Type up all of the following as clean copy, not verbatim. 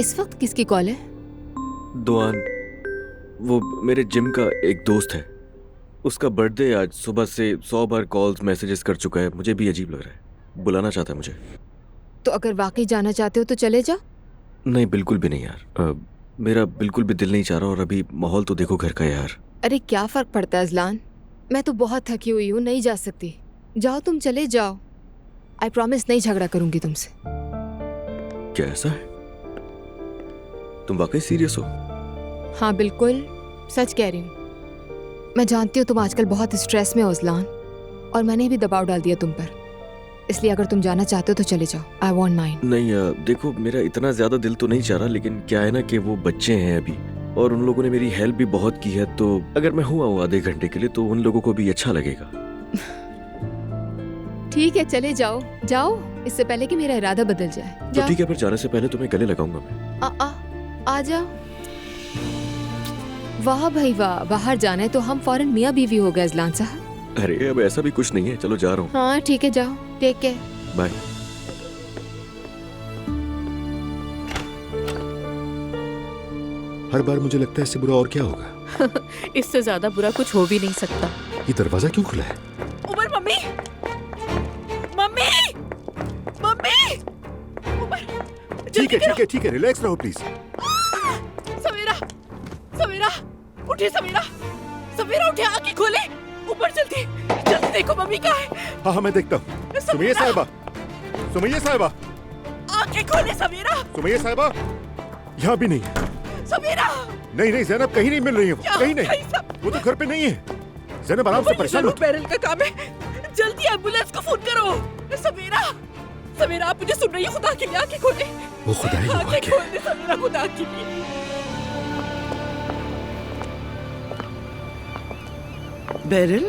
इस वक्त किसकी कॉल है? दुआन, वो मेरे जिम का एक दोस्त है। उसका बर्थडे आज। सुबह से 100 बार कॉल्स मैसेजेस कर चुका है। मुझे भी अजीब लग रहा है। बुलाना चाहता है मुझे। तो अगर वाकई जाना चाहते हो तो चले जाओ। नहीं, बिल्कुल भी नहीं यार। मेरा बिल्कुल भी दिल नहीं चाह रहा। और अभी माहौल तो देखो घर का यार। अरे क्या फर्क पड़ता है अजलान, मैं तो बहुत थकी हुई हूँ, नहीं जा सकती। जाओ, तुम चले जाओ। आई प्रॉमिस नहीं झगड़ा करूंगी तुमसे। क्या ऐसा है? तुम वाकई सीरियस हो? हाँ बिल्कुल, सच कह रही हूँ। मैं जानती हूँ तुम आजकल बहुत स्ट्रेस में हो अजलान, और मैंने भी दबाव डाल दिया तुम पर। इसलिए अगर तुम जाना चाहते हो तो चले जाओ। I want mind. नहीं देखो, मेरा इतना ज्यादा दिल तो नहीं चाह रहा, लेकिन क्या है ना कि वो बच्चे हैं अभी, और उन लोगों ने मेरी हेल्प भी बहुत की है। तो अगर मैं हुआ हूँ आधे घंटे के लिए तो उन लोगों को भी अच्छा लगेगा। ठीक है, चले जाओ जाओ, इससे पहले कि मेरा इरादा बदल जाए। तो जाओ। ठीक है, पर जाने से पहले तुम्हें गले लगाऊंगा मैं। आ जाओ। वाह भाई वाह, बाहर जाना है तो हम फौरन मियाँ बीवी हो गए अजलान साहब। अरे अब ऐसा भी कुछ नहीं है। चलो जा रहा हूँ। हाँ ठीक है, जाओ, टेक केयर। बाय। हर बार मुझे लगता है इससे बुरा और क्या होगा। इससे ज्यादा बुरा कुछ हो भी नहीं सकता। ये दरवाजा क्यों खुला है? Umar, mummy mummy mummy Umar, ठीक है ठीक है ठीक है, रिलैक्स रहो प्लीज। सवेरा सवेरा उठे, सवेरा सवेरा उठे, आंखें खोले। ऊपर जल्दी जल्दी देखो मम्मी कहाँ है। हाँ हाँ मैं देखता हूँ। सुमैया साहिबा, सुमैया साहिबा, आंखें खोले सवेरा। सुमैया साहिबा, यहाँ भी नहीं है। सवेरा, नहीं नहीं, जैनब कहीं नहीं मिल रही है। वो कहीं नहीं, सब वो तो घर पे नहीं है। जैनब आराम से, परेशान मत। बैरल का काम है, जल्दी एम्बुलेंस को फोन करो। सवेरा सवेरा, आप मुझे सुन रही है? खुदा के लिए आंखें खोले। वो खुदा ही हुआ आंखें क्या? खोले सवेरा, खुदा के लिए। बैरल,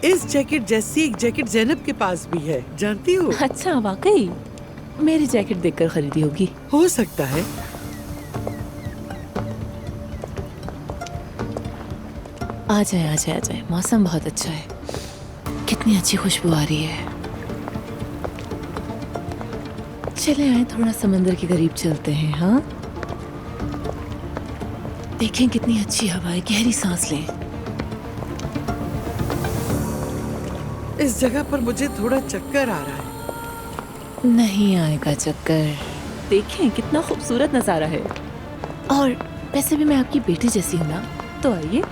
इस जैकेट जैसी एक जैकेट जैनब के पास भी है, जानती हो? अच्छा, वाकई मेरी जैकेट देखकर खरीदी होगी। हो सकता है। आ जाए आ जाए आ जाए, मौसम बहुत अच्छा है। कितनी अच्छी खुशबू आ रही है। चले आए, थोड़ा समंदर के करीब चलते हैं। हाँ, देखें कितनी अच्छी हवा है, गहरी सांस लें। इस जगह पर मुझे थोड़ा चक्कर आ रहा है। नहीं आएगा चक्कर, देखें कितना खूबसूरत नजारा है। और वैसे भी मैं आपकी बेटी जैसी हूँ ना, तो आइए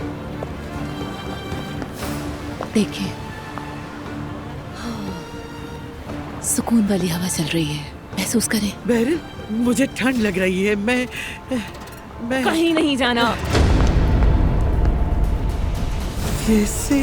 देखें। हाँ, सुकून वाली हवा चल रही है, महसूस करें। बैरल, मुझे ठंड लग रही है। मैं कहीं नहीं जाना। कैसे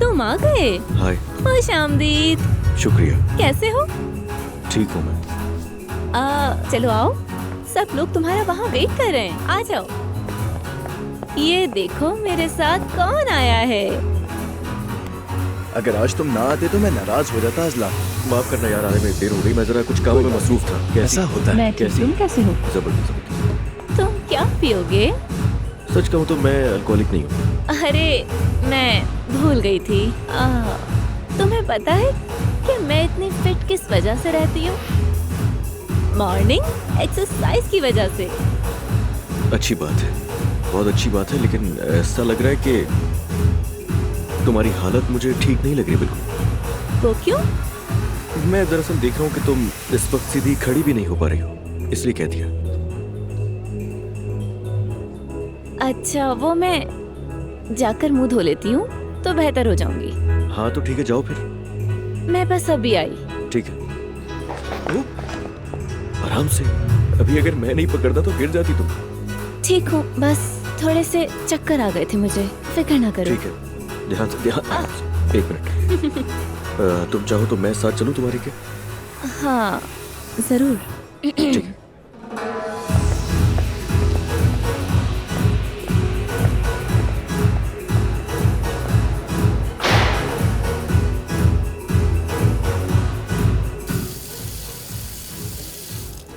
तुम आ गए। हाय। खुश आमदीद। शुक्रिया। कैसे हो? ठीक हूँ मैं। चलो आओ, सब लोग तुम्हारा वहाँ वेट कर रहे हैं। आ जाओ। ये देखो मेरे साथ कौन आया है। अगर आज तुम ना आते तो मैं नाराज हो जाता अजलान। माफ करना यार, आने में देर हो गई। मैं जरा कुछ कामों में मसरूफ था। कैसा होता है? मैं ठीक, तुम कैसे हो? जबरदस्त। तुम क्या पियोगे? सच कहूँ तो मैं अल्कोहलिक नहीं हूँ। अरे मैं भूल गई थी। तुम्हें पता है कि मैं इतनी फिट किस वजह से रहती हूँ? मॉर्निंग एक्सरसाइज की वजह से। अच्छी बात है, बहुत अच्छी बात है, लेकिन ऐसा लग रहा है कि तुम्हारी हालत मुझे ठीक नहीं लग रही बिल्कुल। वो क्यों? मैं दरअसल देख रहा हूँ कि तुम इस वक्त सीधी खड़ी भी नहीं हो पा रही हो, इसलिए कह दिया। अच्छा, वो मैं जाकर मुंह धो लेती हूँ तो बेहतर हो जाऊंगी। हाँ तो ठीक है, जाओ फिर। मैं बस अभी आई। ठीक है। ओ, आराम से। अभी अगर मैं नहीं पकड़ता तो गिर जाती तुम। ठीक हूँ, बस थोड़े से चक्कर आ गए थे मुझे, फिक्र ना करो। ठीक है, ध्यान से, ध्यान से। एक मिनट। तुम चाहो तो मैं साथ चलूं तुम्हारे के? हाँ जरूर। ठीक है।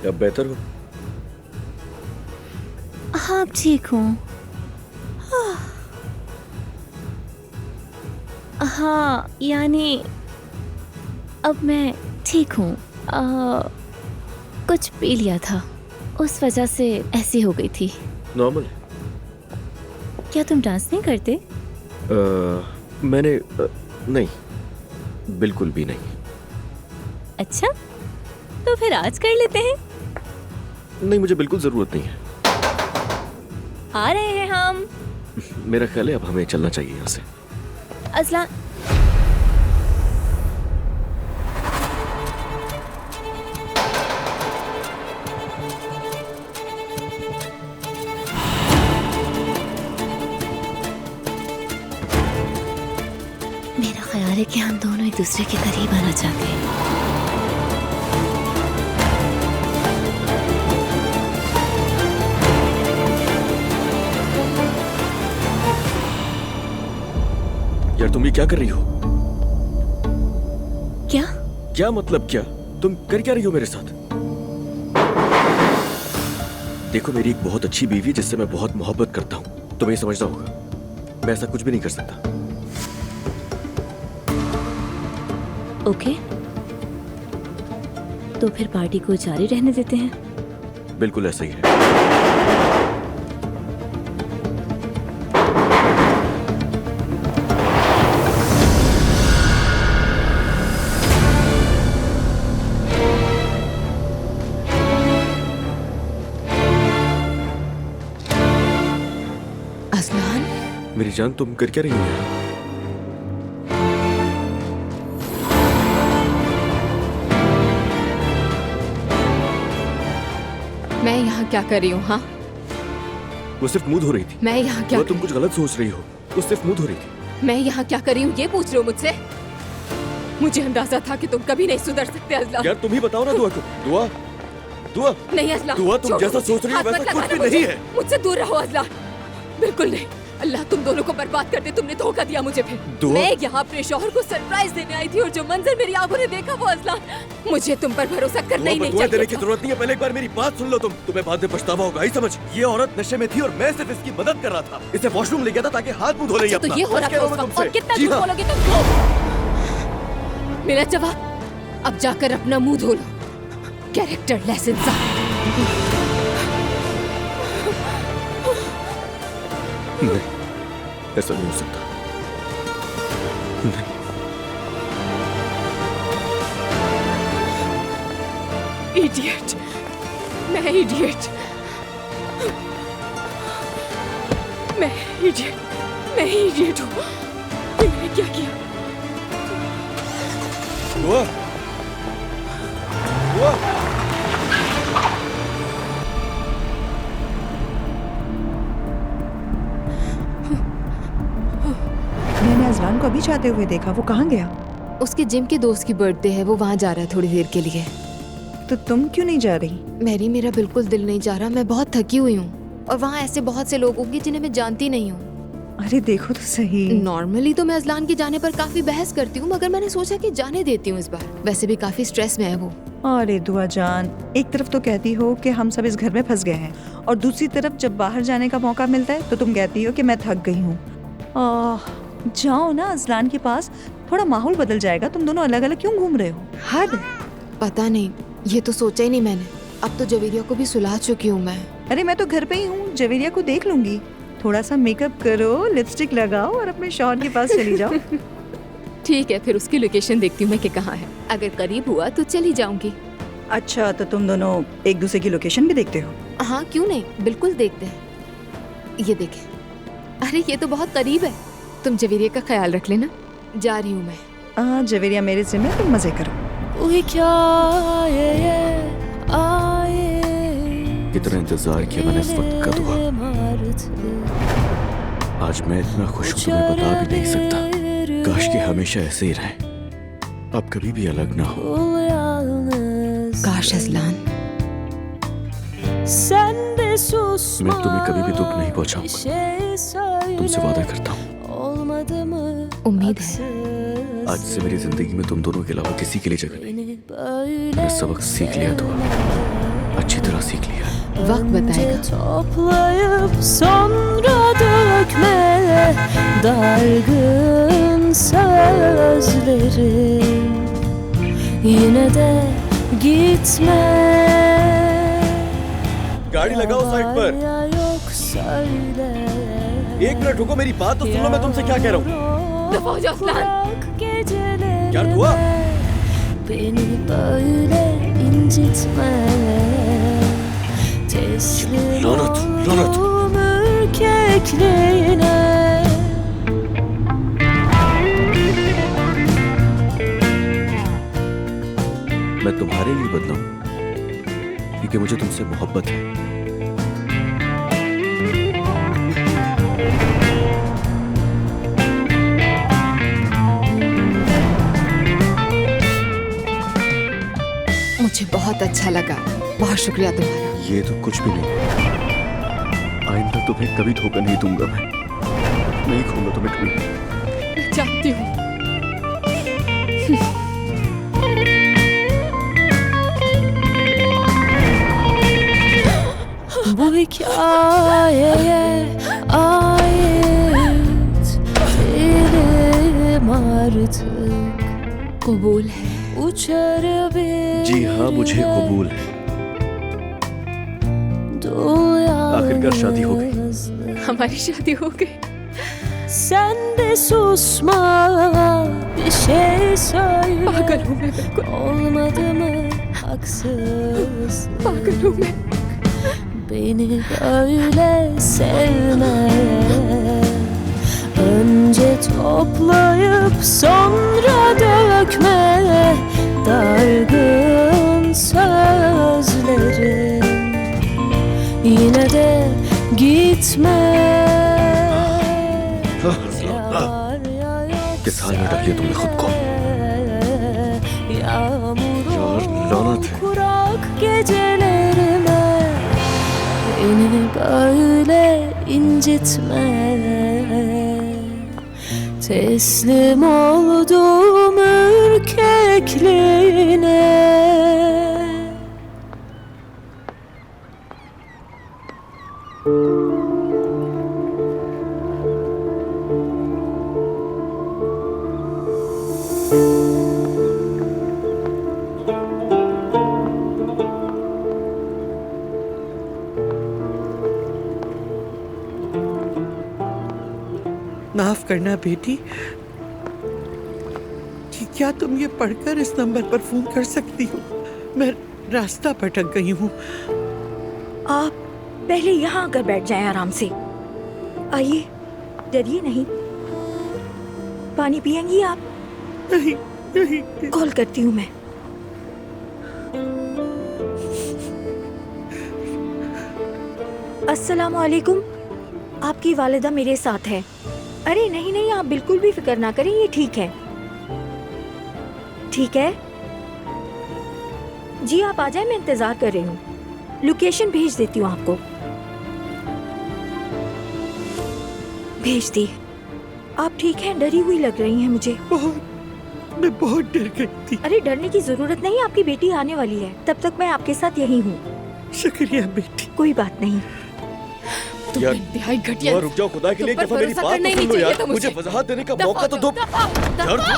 अब बेहतर हो? हाँ अब ठीक हूँ। हाँ यानी अब मैं ठीक हूँ। कुछ पी लिया था, उस वजह से ऐसी हो गई थी। नॉर्मल। क्या तुम डांस नहीं करते? मैंने नहीं, बिल्कुल भी नहीं। अच्छा, तो फिर आज कर लेते हैं। नहीं, मुझे बिल्कुल जरूरत नहीं है। आ रहे हैं हम। मेरा ख्याल है अब हमें चलना चाहिए यहाँ से। अज़लान, मेरा ख्याल है कि हम दोनों एक दूसरे के करीब आना चाहते हैं। यार तुम ये क्या कर रही हो? क्या? क्या मतलब क्या? तुम कर क्या रही हो मेरे साथ? देखो, मेरी एक बहुत अच्छी बीवी है जिससे मैं बहुत मोहब्बत करता हूँ, तुम्हें समझना होगा। मैं ऐसा कुछ भी नहीं कर सकता। ओके, तो फिर पार्टी को जारी रहने देते हैं। बिल्कुल ऐसा ही है। अज़लान, मेरी जान, तुम कर क्या रही हो यहाँ? मैं यहाँ क्या कर रही हूँ? हाँ, वो सिर्फ मुंह धो रही थी। मैं यहाँ क्या वो तुम कुछ गलत सोच रही हो। वो सिर्फ मुंह धो रही थी। मैं यहाँ क्या कर रही हूँ ये पूछ रहे हो मुझसे? मुझे अंदाजा था कि तुम कभी नहीं सुधर सकते अज़लान। यार तुम ही बताओ ना दुआ को। दुआ, दुआ, नहीं अज़लान, दुआ, तुम छोड़ो जैसा मुझे। सोच रही हो हाथ वैसा मत कुछ लगाना भी मुझे। नहीं है। मुझसे दूर रहो अज़लान, बिल्कुल नहीं। अल्लाह तुम दोनों को बर्बाद कर दे। तुमने धोखा दिया मुझे। फिर दुआ। मैं यहाँ अपने शौहर को सरप्राइज देने आई थी और जो मंजर मेरी आंखों ने देखा वो अज़लान, मुझे तुम पर भरोसा करना ही नहीं दुआ देने की चाहिए। जरूरत नहीं है, पहले एक बार मेरी बात सुन लो। तुम्हें बाद में पछतावा होगा। ही समझ, ये औरत नशे में थी और मैं सिर्फ इसकी मदद कर रहा था। इसे वॉशरूम ले गया था ताकि हाथ मुंह धो ले तो ये हो रहा था उस वक्त। और कितना झूठ बोलोगे तुम? मेरा जवाब, अब जाकर अपना मुंह धो लो। कैरेक्टर लेस इंसान। नहीं, ऐसा नहीं हो सकता। नहीं। इडियट, मैं इडियट, मैं इडियट हूँ। ये मैंने क्या किया? दुआ, दुआ। मैंने अज़लान को अभी जाते हुए देखा। वो कहाँ गया? उसके जिम के दोस्त की बर्थडे है, वो वहाँ जा रहा है थोड़ी देर के लिए। तो तुम क्यों नहीं जा रही? मैरी, मेरा बिल्कुल दिल नहीं जा रहा। मैं बहुत थकी हुई हूँ और वहाँ ऐसे बहुत से लोग होंगे जिन्हें मैं जानती नहीं हूँ। अरे देखो तो सही। नॉर्मली तो मैं अज़लान के जाने पर काफी बहस करती हूँ, मगर मैंने सोचा कि जाने देती हूँ इस बार। वैसे भी काफी स्ट्रेस में है वो। अरे दुआ जान, एक तरफ तो कहती हो कि हम सब इस घर में फंस गए हैं और दूसरी तरफ जब बाहर जाने का मौका मिलता है तो तुम कहती हो कि मैं थक गई हूँ। जाओ ना अज़लान के पास, थोड़ा माहौल बदल जाएगा। तुम दोनों अलग अलग क्यों घूम रहे हो? हद। पता नहीं, ये तो सोचा ही नहीं मैंने। अब तो जवेरिया को भी सुला चुकी हूँ मैं। अरे मैं तो घर पे ही हूँ, जवेरिया को देख लूंगी। थोड़ा सा मेकअप करो, लिपस्टिक लगाओ और अपने शौहर के पास चली जाओ। ठीक है, फिर उसकी लोकेशन देखती हूँ मैं कि कहाँ है। अगर करीब हुआ तो चली जाऊंगी। अच्छा, तो तुम दोनों एक दूसरे की लोकेशन भी देखते हो? हाँ, क्यों नहीं, बिल्कुल देखते हैं। ये देखें, अरे ये तो बहुत करीब है। तुम जवेरिया का ख्याल रख लेना। जा रही हूँ मैं। जवेरिया मेरे जिम्मे, तुम मजे करो। We can, yeah, yeah, ah, yeah. कितना इंतजार किया मैंने इस वक्त का दुआ। आज मैं इतना खुश हूं तुम्हें बता भी नहीं सकता। काश कि हमेशा ऐसे ही रहे, अब कभी भी अलग ना हो। काश अजलान। मैं तुम्हें कभी भी दुख नहीं पहुंचाऊंगा, तुमसे वादा करता हूँ। उम्मीद है। आज से मेरी जिंदगी में तुम दोनों के अलावा किसी के लिए जगह नहीं। मैंने सबक सीख लिया, तो अच्छी तरह सीख लिया। वक्त बताएगा। Toplayıp sonra dökme dargın sözlerim, yine de gitme. गाड़ी लगाओ साइड पर। Ya yok söyle. एक मिनट रुको, मेरी बात तो सुन लो, मैं तुमसे क्या कह रहा हूँ। दफा हो जाओ अजलान। क्या हुआ? Beni böyle incitme. Teslim Lanet, lanet. oldum ürkekliğine. मैं तुम्हारे लिए बदला हूं क्योंकि मुझे तुमसे मोहब्बत है। मुझे बहुत अच्छा लगा, बहुत शुक्रिया तुम्हारा। ये तो कुछ भी नहीं। आइंदा तुम्हें कभी धोखा नहीं दूंगा। मैं नहीं खोऊंगा तुम्हें कभी। मैं जानती हूँ। Bu hikayeye ait değilim artık. कबूल है। Uçar bir जी हाँ, मुझे कबूल है। आखिरकार शादी हो गई। हमारी शादी हो गई। Sen de susma, bir şey söyle. पागल हूँ मैं बिल्कुल। Olmadı mı haksız? पागल हूँ मैं। Beni böyle sevme. Önce toplayıp sonra dökme dargın sözlerim, yine de gitme. Yar yağıyor किस हाल में डाल दिया तुमने खुद को? Yağmur यार, लानत है। kurak gecelerime, beni böyle incitme. Teslim oldum ürkekliğine. माफ करना बेटी, कि क्या तुम ये पढ़कर इस नंबर पर फोन कर सकती हो? मैं रास्ता भटक गई हूँ। आप पहले यहाँ आकर बैठ जाएं आराम से। आइए, डरिए नहीं। पानी पिएंगी आप? नहीं नहीं। कॉल करती हूँ मैं। अस्सलामुअलैकुम। आपकी वालिदा मेरे साथ है। अरे नहीं नहीं, आप बिल्कुल भी फिक्र ना करें, ये ठीक है। ठीक है जी, आप आ जाएं, मैं इंतजार कर रही हूँ। लोकेशन भेज देती हूँ आपको। भेज दी। आप ठीक हैं? डरी हुई लग रही हैं मुझे। मैं बहुत डर गई थी। अरे डरने की जरूरत नहीं, आपकी बेटी आने वाली है, तब तक मैं आपके साथ यही हूँ। शुक्रिया बेटी। कोई बात नहीं। तुम यार, इंतहाई घटिया। रुक जाओ, खुदा के लिए एक तुम पर दफा मेरी भरोसा बात करना ही तो सुन नहीं लो यार। चाहिए था मुझे मुझे। वजाहत देने का दफा मौका तो दो। दफा, यार दफा।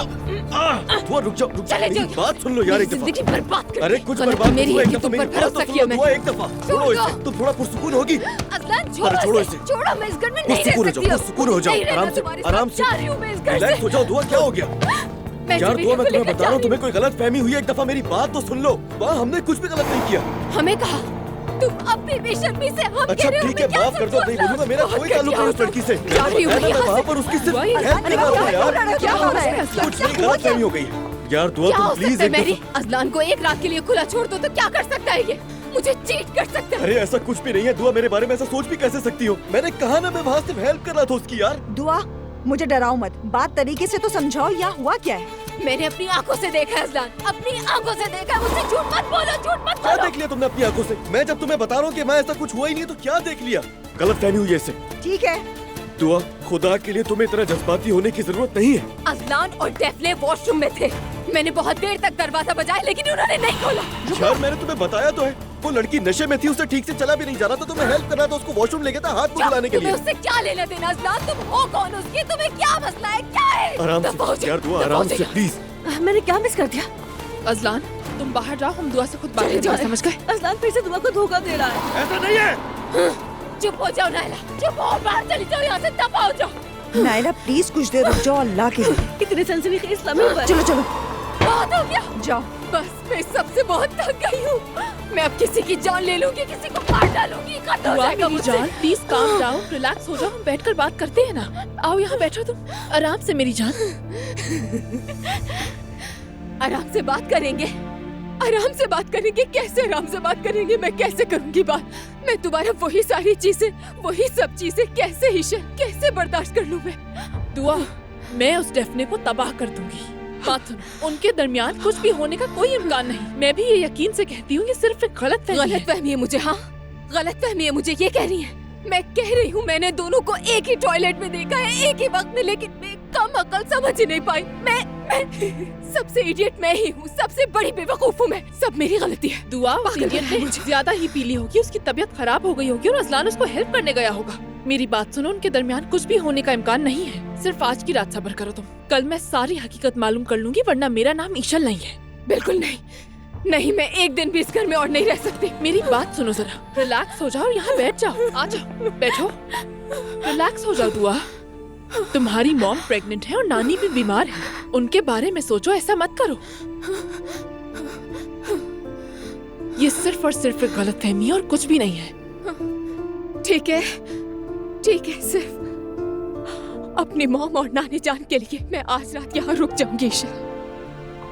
दुआ, रुक जाओ, चले मेरी जाओ। बात सुन लो यार एक दफा। जिंदगी बर्बाद कर अरे दी। कुछ गलती बर्बाद मेरी हुआ, है एक कि दफा तुम मेरी पर बात तो भरोसा सुन किया लो। मैं। दुआ, एक दफा छोड़ो दो। इसे, तुम थोड़ा पुरसुकून होगी। अजलान अरे छोड़ो छोड़ो इसे। इसे। छोड़ो, मैं इस घर में नहीं रह पुरसुकून हो सकती जाओ, अब। पुरसुकून हो जाओ। नहीं रहना आराम से, तुम्हारे साथ। आराम से। जा रही हूँ मैं इस घर से। रिलैक्स हो जाओ। दुआ, क्या हो गया? मैं यार जमीन दुआ, को मैं तुम्हें लेकर बता रहा हूँ, जा तुम्हें कोई गलत फहमी हुई है, एक दफा मेरी बात तो सुन लो। वहाँ हमने कुछ भी गलत नहीं किया। हमें कहा तुम अपनी बेशर्मी से हम अच्छा कह रहे हो, ठीक है, मैं क्या माफ कर दो, समझूं? नहीं बोलूंगा। मेरा बहुत कोई ताल्लुक घटिया नहीं उस हो लड़की से। जा रही हूँ मैंने मैं बताया ना, यहाँ मैं से। वहाँ पर उसकी सिर्फ वही- हेल्प कर रहा था यार। क्या हो रहा है? कुछ नहीं, गलत फहमी हो गई। यार दुआ, क्या तुम हो प्लीज सकता है? एक मेरी दफा। अजलान को एक रात के लिए खुला छोड़ दो तो क्या कर सकता है ये? मुझे चीट कर सकते हो। अरे ऐसा कुछ भी नहीं है दुआ, मेरे बारे में ऐसा सोच भी कैसे सकती हो? मैंने कहा ना मैं वहाँ सिर्फ हेल्प कर रहा था उसकी यार। दुआ, मुझे डराओ मत, बात तरीके से तो समझाओ, यहाँ हुआ क्या है? मैंने अपनी आंखों से देखा है अजलान, अपनी आंखों से देखा है। मुझसे झूठ मत बोलो, झूठ मत क्या बोलो। देख लिया तुमने अपनी आंखों से? मैं जब तुम्हें बता रहा हूँ कि मैं ऐसा कुछ हुआ ही नहीं तो क्या देख लिया? गलत फहमी हुई है इससे। ठीक है, दुआ, खुदा के लिए तुम्हें इतना जज्बाती होने की जरूरत नहीं है। अजलान और डेफले वॉशरूम में थे। मैंने बहुत देर तक दरवाजा बजाया लेकिन उन्होंने नहीं खोला। यार मैंने तुम्हें बताया तो है, वो लड़की नशे में थी, उसे ठीक से चला भी नहीं जा रहा था, तो मैं हेल्प कर रहा था उसको वॉशरूम ले गया था हाथ मुंह धुलाने के लिए। तुम्हें उससे क्या लेना देना अजलान? तुम हो कौन उसकी? तुम्हें क्या मसला है? क्या है? आराम दफा हो से जाओ, यार दुआ, दफा हो आराम से जाओ। प्लीज। मैंने क्या मिस कर दिया? अजलान तुम बाहर जाओ, हम दुआ से खुद बात चले करेंगे, जाओ। समझ गए? अजलान फिर से दुआ को धोखा दे रहा है। ऐसा नहीं है। चुप हो जाओ नायला, चुप हो, बाहर चली जाओ यहाँ से, दफा हो जाओ। नायला प्लीज कुछ देर रुक जाओ अल्लाह के लिए। इतने सेंसिटिव केस लम्हे पर। चलो चलो बहुत हो गया, जाओ। बस मैं सबसे बहुत थक गई हूँ। मैं अब किसी की जान ले लूंगी, किसी को मार डालूंगी, खत्म हो दुआ जाएगा मेरी मुझसे। जान, प्लीज काम डाउन, रिलैक्स हो जाओ, हम बैठकर बात करते हैं ना। आओ यहाँ बैठो तुम, आराम से मेरी जान। आराम से बात करेंगे, आराम से बात करेंगे। कैसे आराम से बात करेंगे? मैं कैसे करूंगी बात? मैं तुम्हारा वही सारी चीजें, वही सब चीजें कैसे ईशा, कैसे बर्दाश्त कर लूं मैं? दुआ, मैं उस डेफने को तबाह कर दूंगी। बात सुनो, उनके दरमियान कुछ भी होने का कोई इम्कान नहीं। मैं भी ये यकीन से कहती हूँ, ये सिर्फ एक गलत फहमी है मुझे। हाँ, गलत फहमी है मुझे, ये कह रही है। मैं कह रही हूँ मैंने दोनों को एक ही टॉयलेट में देखा है, एक ही वक्त में, लेकिन मैं कम अकल समझ ही नहीं पाई। मैं सबसे इडियट मैं ही हूँ, सबसे बड़ी बेवकूफ हूँ मैं। सब मेरी गलती है। दुआ, उस इडियट ने ज्यादा ही पी ली होगी, उसकी तबीयत खराब हो गई होगी और अजलान उसको हेल्प करने गया होगा। मेरी बात सुनो, उनके दरमियान कुछ भी होने का इम्कान नहीं है। सिर्फ आज की रात सब्र करो तुम, कल मैं सारी हकीकत मालूम कर लूंगी, वरना मेरा नाम ईशल नहीं है। बिल्कुल नहीं, नहीं, मैं एक दिन भी इस घर में और नहीं रह सकती। मेरी बात सुनो जरा, रिलैक्स हो जाओ और यहाँ बैठ जाओ। आ जाओ, बैठो, रिलैक्स हो जाओ। दुआ, तुम्हारी मॉम प्रेग्नेंट है और नानी भी बीमार है, उनके बारे में सोचो, ऐसा मत करो। ये सिर्फ और सिर्फ एक गलतफहमी है और कुछ भी नहीं है। ठीक है, ठीक है, सिर्फ अपनी मॉम और नानी जान के लिए मैं आज रात यहाँ रुक जाऊंगी ईशा।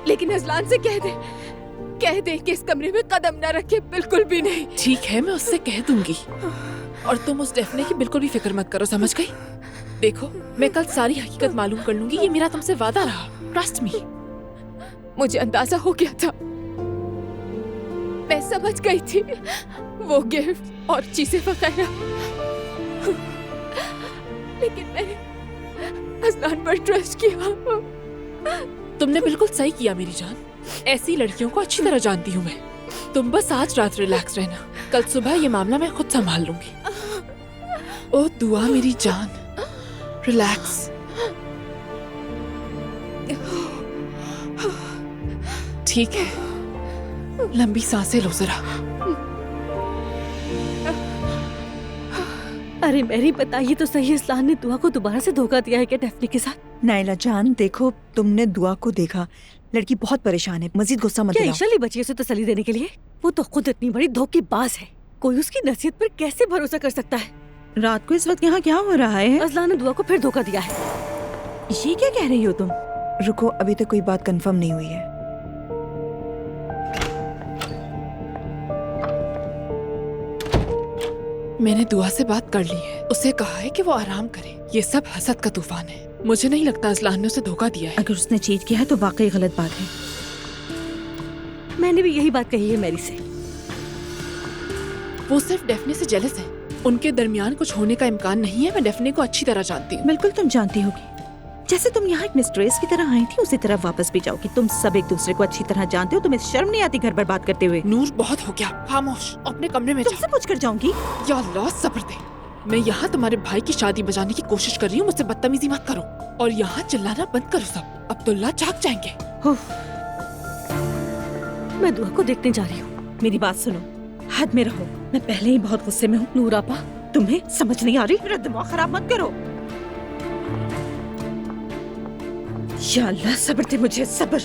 लेकिन अजलान से कह दे कि इस कमरे में कदम न रखे, बिल्कुल भी नहीं। ठीक है, मैं उससे कह दूंगी। और तुम उस डेफने की बिल्कुल भी फिक्र मत करो, समझ गई? देखो, मैं कल सारी हकीकत मालूम कर लूंगी, ये मेरा तुमसे वादा रहा। Trust me. मुझे अंदाजा हो गया था, मैं समझ गई थी, वो गिफ्ट और चीजें वगैरह। लेकिन मैंने अजलान पर ट्रस्ट किया। तुमने बिल्कुल सही किया मेरी जान, ऐसी लड़कियों को अच्छी तरह जानती हूँ मैं। तुम बस आज रात रिलैक्स रहना, कल सुबह ये मामला मैं खुद संभाल लूंगी। ओ दुआ मेरी जान, रिलैक्स। ठीक है, लंबी सांसें लो जरा। अरे मेरी बताइए तो सही, अजलान ने दुआ को दोबारा से धोखा दिया है क्या डेफने के साथ? नायला जान देखो, तुमने दुआ को देखा, लड़की बहुत परेशान है, मजीद गुस्सा मत क्या दिलाओ। ईशा ही बची है उसे तसल्ली देने के लिए? वो तो खुद इतनी बड़ी धोखेबाज है, कोई उसकी नसीहत पर कैसे भरोसा कर सकता है? रात को इस वक्त यहाँ क्या हो रहा है? अजलान ने दुआ को फिर धोखा दिया है। ये क्या कह रही हो तुम? रुको, अभी तक कोई बात कंफर्म नहीं हुई है। मैंने दुआ से बात कर ली है, उसे कहा है कि वो आराम करे। ये सब हसद का तूफान है। मुझे नहीं लगता अजलान ने उसे धोखा दिया है। अगर उसने चीट किया है तो वाकई गलत बात है। मैंने भी यही बात कही है मैरी से। वो सिर्फ डेफने से जेलस है, उनके दरमियान कुछ होने का इम्कान नहीं है। मैं डेफने को अच्छी तरह जानती हूँ। बिल्कुल तुम जानती होगी, जैसे तुम यहाँ एक मिस्ट्रेस की तरह आई थी, उसी तरह वापस भी जाओगी। तुम सब एक दूसरे को अच्छी तरह जानते हो, तुम्हें शर्म नहीं आती घर पर बात करते हुए? नूर, बहुत हो गया, खामोश, अपने कमरे में तुमसे पूछ कर जाऊंगी। या अल्लाह, सब्र दे। मैं यहाँ तुम्हारे भाई की शादी बजाने की कोशिश कर रही हूँ, मुझसे बदतमीजी मत करो। और यहाँ चिल्लाना बंद करो सब, अब्दुल्ला जाग जाएंगे। मैं दुआ को देखने जा रही हूँ। मेरी बात सुनो, हद में रहो, मैं पहले ही बहुत गुस्से में हूँ। नूर आपा, तुम्हें समझ नहीं आ रही? मेरा दिमाग खराब मत करो। या अल्लाह, सब्र दे मुझे, सब्र।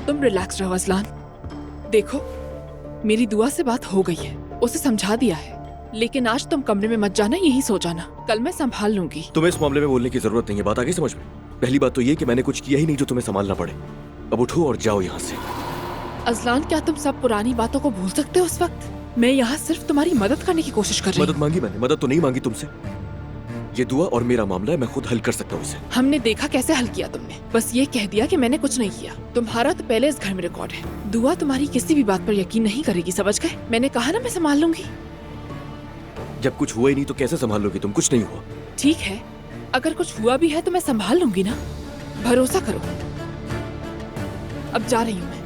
तुम रिलैक्स रहो अजलान। देखो, मेरी दुआ से बात हो गई है, उसे समझा दिया है। लेकिन आज तुम कमरे में मत जाना, यही सो जाना। कल मैं संभाल लूंगी। तुम्हें इस मामले में बोलने की जरूरत नहीं है, बात आ गई समझ में? पहली बात तो ये कि मैंने कुछ किया ही नहीं जो तुम्हें संभालना पड़े। अब उठो और जाओ यहाँ से। अजलान, क्या तुम सब पुरानी बातों को भूल सकते हो उस वक्त? मैं यहाँ सिर्फ तुम्हारी मदद करने की कोशिश कर रही मदद हूँ। मांगी मैंने, मदद तो नहीं मांगी तुमसे। ये दुआ और मेरा मामला है, मैं खुद हल कर सकता हूँ इसे। हमने देखा कैसे हल किया तुमने, बस ये कह दिया कि मैंने कुछ नहीं किया। तुम्हारा तो पहले इस घर में रिकॉर्ड है। दुआ तुम्हारी किसी भी बात पर यकीन नहीं करेगी, समझ गए? मैंने कहा ना मैं संभाल लूंगी। जब कुछ हुआ ही नहीं तो कैसे संभाल लोगी तुम? कुछ नहीं हुआ। ठीक है, अगर कुछ हुआ भी है तो मैं संभाल लूंगी ना, भरोसा करो। अब जा रही हूँ मैं।